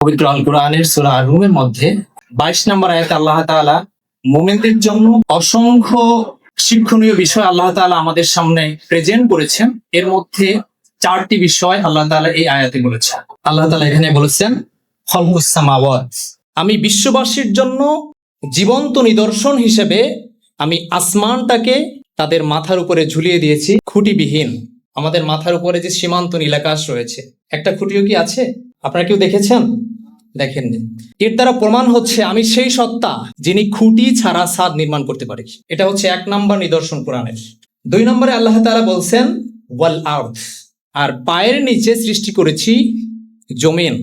পবিত্র আল কোরআনের সূরা আর-রুমের মধ্যে 22 নম্বর আয়াতে আল্লাহ তাআলা মুমিনদের জন্য অসংখ্য শিক্ষণীয় বিষয় আল্লাহ তাআলা আমাদের সামনে প্রেজেন্ট করেছেন। এর মধ্যে 4টি বিষয় আল্লাহ তাআলা এই আয়াতে বলেছেন। আল্লাহ তাআলা এখানে বলেছেন খালকুস সামাওয়াত, আমি বিশ্ববাসীর জন্য জীবন্ত নিদর্শন হিসেবে আমি আসমানটাকে তাদের মাথার উপরে ঝুলিয়ে দিয়েছি খুঁটিবিহীন। আমাদের মাথার উপরে যে সীমান্ত নীলাকাশ রয়েছে, একটা খুঁটিও কি আছে? আপনারা কেউ দেখেছেন? দেখেননি। এর দ্বারা প্রমাণ হচ্ছে আমি সেই সত্তা যিনি খুঁটি ছাড়া ছাদ নির্মাণ করতে পারি। এটা হচ্ছে 1 নম্বর নিদর্শন কোরআনের। 2 নম্বরে আল্লাহ তাআলা বলছেন ওয়াল আরদ, আর পায়ের নিচে সৃষ্টি করেছি জমিন।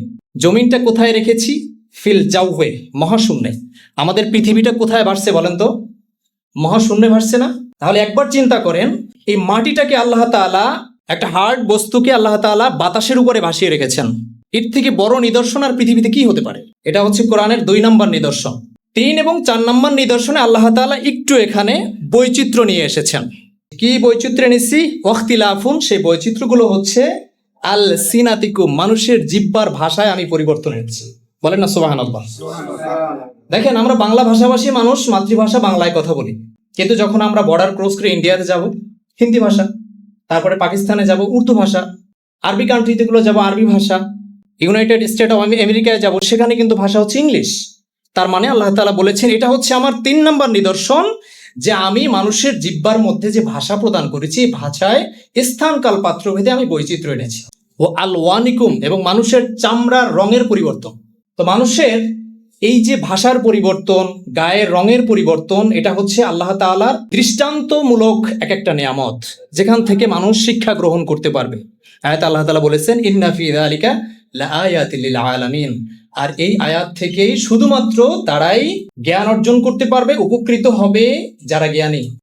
জমিনটা কোথায় রেখেছি? ফিল জাওয়ে, মহাশূন্যে। আমাদের পৃথিবীটা কোথায় ভাসছে বলেন তো? মহাশূন্যে ভাসছে না? তাহলে একবার চিন্তা করেন, এই মাটিটাকে আল্লাহ তাআলা, একটা হার্ড বস্তুকে আল্লাহ তাআলা বাতাসের উপরে ভাসিয়ে রেখেছেন। এর থেকে বড় নিদর্শন আর পৃথিবীতে কি হতে পারে? এটা হচ্ছে কোরআনের 2 নম্বর নিদর্শন। 3 এবং 4 নম্বর নিদর্শনে আল্লাহ তাআলা একটু এখানে বৈচিত্র্য নিয়ে এসেছেন। কি বৈচিত্র্য এনেছি? ওয়াখতিলাফুন, সেই বৈচিত্র্যগুলো হচ্ছে আল সিনাতিকুম, মানুষের জিহ্বার ভাষায় আমি পরিবর্তন এনেছি। বলেন না সুবহানাল্লাহ। দেখেন, আমরা বাংলা ভাষাভাষী মানুষ, মাতৃভাষা বাংলায় কথা বলি, কিন্তু যখন আমরা বর্ডার ক্রস করে ইন্ডিয়াতে যাব হিন্দি ভাষা, তারপরে পাকিস্তানে যাব উর্দু ভাষা, আরবি কান্ট্রিতে গুলো যাব আরবি ভাষা, ইউনাইটেড স্টেট অফ আমেরিকায় যাব সেখানে কিন্তু ভাষা হচ্ছে ইংলিশ। তার মানে আল্লাহ তাআলা বলেছেন এটা হচ্ছে আমার 3 নম্বর নিদর্শন, যে আমি মানুষের জিহ্বার মধ্যে যে ভাষা প্রদান করেছি, ভাষায় স্থান কাল পাত্র ভেদে আমি বৈচিত্র্য এনেছি। ও আলওয়ানিকুম, এবং মানুষের চামড়ার রঙের পরিবর্তন। তো মানুষের এই যে ভাষার পরিবর্তন, গায়ের রঙের পরিবর্তন, এটা হচ্ছে আল্লাহ তাআলার দৃষ্টান্তমূলক একটা নিয়ামত, যেখান থেকে মানুষ শিক্ষা গ্রহণ করতে পারবে। আয়াত আল্লাহ তাআলা বলেছেন ইন্না ফি যালিকা লাআয়াতিল লিল আলামিন, আর এই আয়াত থেকেই শুধুমাত্র তারাই জ্ঞান অর্জন করতে পারবে, উপকৃত হবে যারা জ্ঞানী।